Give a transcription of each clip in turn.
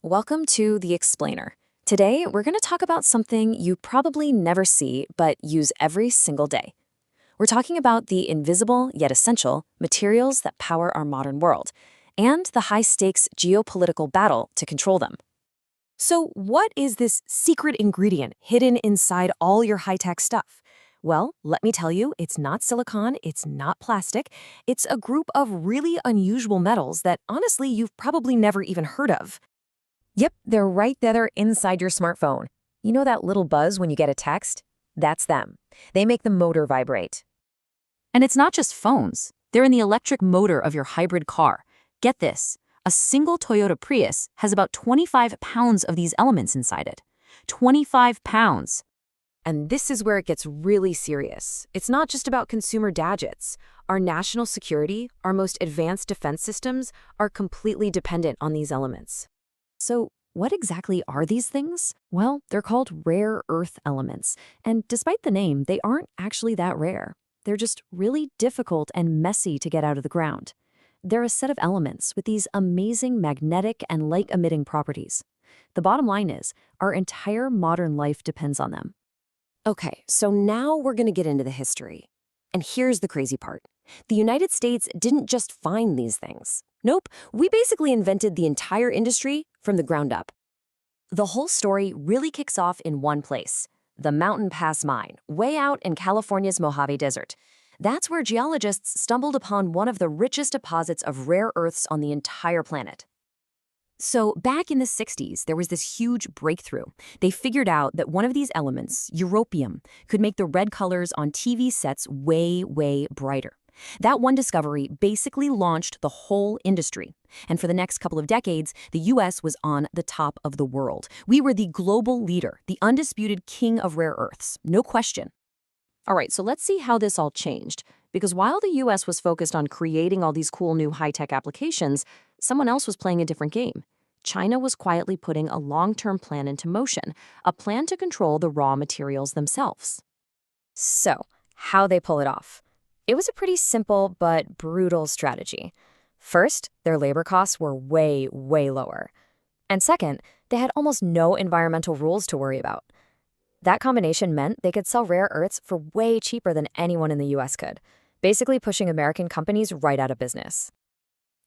Welcome to The Explainer. Today, we're going to talk about something you probably never see but use every single day. We're talking about the invisible yet essential materials that power our modern world and the high-stakes geopolitical battle to control them. So, what is this secret ingredient hidden inside all your high-tech stuff? Well, let me tell you, it's not silicon, it's not plastic. It's a group of really unusual metals that, honestly, you've probably never even heard of. Yep, they're right there inside your smartphone. You know that little buzz when you get a text? That's them. They make the motor vibrate. And it's not just phones. They're in the electric motor of your hybrid car. Get this. A single Toyota Prius has about 25 pounds of these elements inside it. 25 pounds. And this is where it gets really serious. It's not just about consumer gadgets. Our national security, our most advanced defense systems, are completely dependent on these elements. So, what exactly are these things? Well, they're called rare earth elements, and despite the name, they aren't actually that rare. They're just really difficult and messy to get out of the ground. They're a set of elements with these amazing magnetic and light-emitting properties. The bottom line is, our entire modern life depends on them. Okay, so now we're going to get into the history. And here's the crazy part. The United States didn't just find these things. Nope, we basically invented the entire industry from the ground up. The whole story really kicks off in one place, the Mountain Pass Mine, way out in California's Mojave Desert. That's where geologists stumbled upon one of the richest deposits of rare earths on the entire planet. So back in the 60s, there was this huge breakthrough. They figured out that one of these elements, europium, could make the red colors on TV sets way, way brighter. That one discovery basically launched the whole industry. And for the next couple of decades, the US was on the top of the world. We were the global leader, the undisputed king of rare earths, no question. All right, so let's see how this all changed. Because while the US was focused on creating all these cool new high-tech applications, someone else was playing a different game. China was quietly putting a long-term plan into motion, a plan to control the raw materials themselves. So, how they pull it off? It was a pretty simple but brutal strategy. First, their labor costs were way, way lower. And second, they had almost no environmental rules to worry about. That combination meant they could sell rare earths for way cheaper than anyone in the US could, basically pushing American companies right out of business.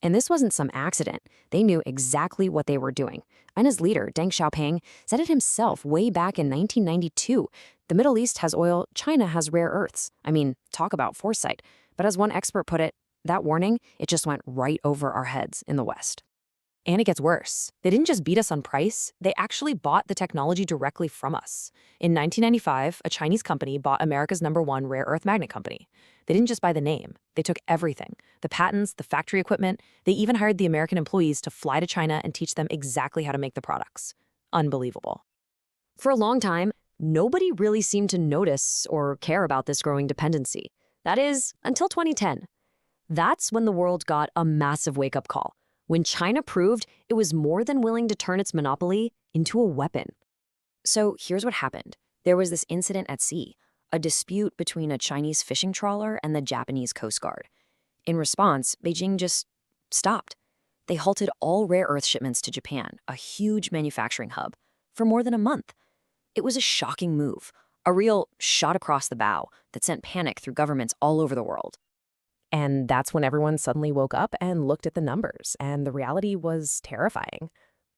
And this wasn't some accident. They knew exactly what they were doing. China's leader, Deng Xiaoping, said it himself way back in 1992. The Middle East has oil, China has rare earths. I mean, talk about foresight. But as one expert put it, that warning, it just went right over our heads in the West. And it gets worse. They didn't just beat us on price, they actually bought the technology directly from us. In 1995, a Chinese company bought America's #1 rare earth magnet company. They didn't just buy the name, they took everything. The patents, the factory equipment, they even hired the American employees to fly to China and teach them exactly how to make the products. Unbelievable. For a long time, nobody really seemed to notice or care about this growing dependency. That is, until 2010. That's when the world got a massive wake-up call. When China proved it was more than willing to turn its monopoly into a weapon. So here's what happened. There was this incident at sea, a dispute between a Chinese fishing trawler and the Japanese Coast Guard. In response, Beijing just stopped. They halted all rare earth shipments to Japan, a huge manufacturing hub, for more than a month. It was a shocking move, a real shot across the bow that sent panic through governments all over the world. And that's when everyone suddenly woke up and looked at the numbers, and the reality was terrifying.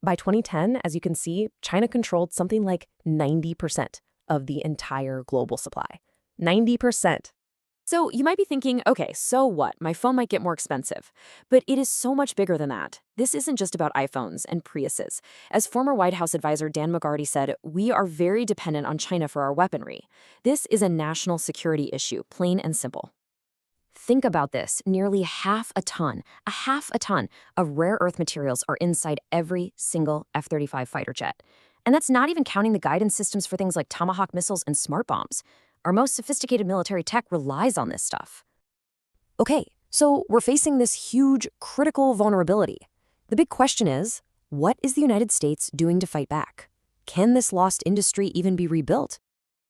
By 2010, as you can see, China controlled something like 90% of the entire global supply. 90%. So you might be thinking, okay, so what? My phone might get more expensive. But it is so much bigger than that. This isn't just about iPhones and Priuses. As former White House advisor Dan McGarty said, we are very dependent on China for our weaponry. This is a national security issue, plain and simple. Think about this. Nearly half a ton of rare earth materials are inside every single F-35 fighter jet. And that's not even counting the guidance systems for things like Tomahawk missiles and smart bombs. Our most sophisticated military tech relies on this stuff. Okay, so we're facing this huge, critical vulnerability. The big question is, what is the United States doing to fight back? Can this lost industry even be rebuilt?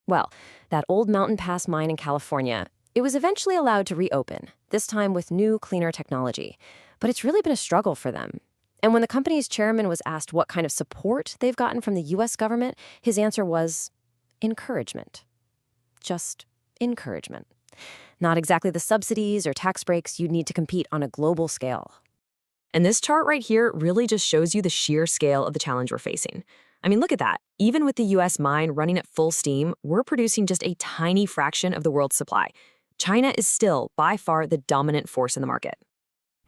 Well, that old Mountain Pass mine in California, It was eventually allowed to reopen, this time with new, cleaner technology. But it's really been a struggle for them. And when the company's chairman was asked what kind of support they've gotten from the U.S. government, his answer was encouragement. Just encouragement. Not exactly the subsidies or tax breaks you'd need to compete on a global scale. And this chart right here really just shows you the sheer scale of the challenge we're facing. I mean, look at that. Even with the US mine running at full steam, we're producing just a tiny fraction of the world's supply. China is still, by far, the dominant force in the market.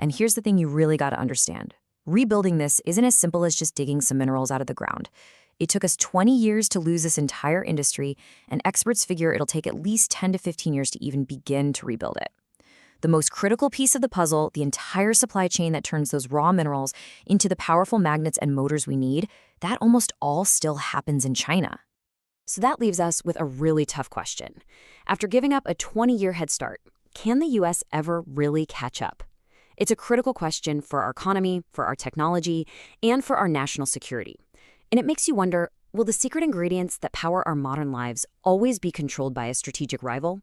And here's the thing you really got to understand. Rebuilding this isn't as simple as just digging some minerals out of the ground. It took us 20 years to lose this entire industry, and experts figure it'll take at least 10 to 15 years to even begin to rebuild it. The most critical piece of the puzzle, the entire supply chain that turns those raw minerals into the powerful magnets and motors we need, that almost all still happens in China. So that leaves us with a really tough question. After giving up a 20-year head start, can the US ever really catch up? It's a critical question for our economy, for our technology, and for our national security. And it makes you wonder, will the secret ingredients that power our modern lives always be controlled by a strategic rival?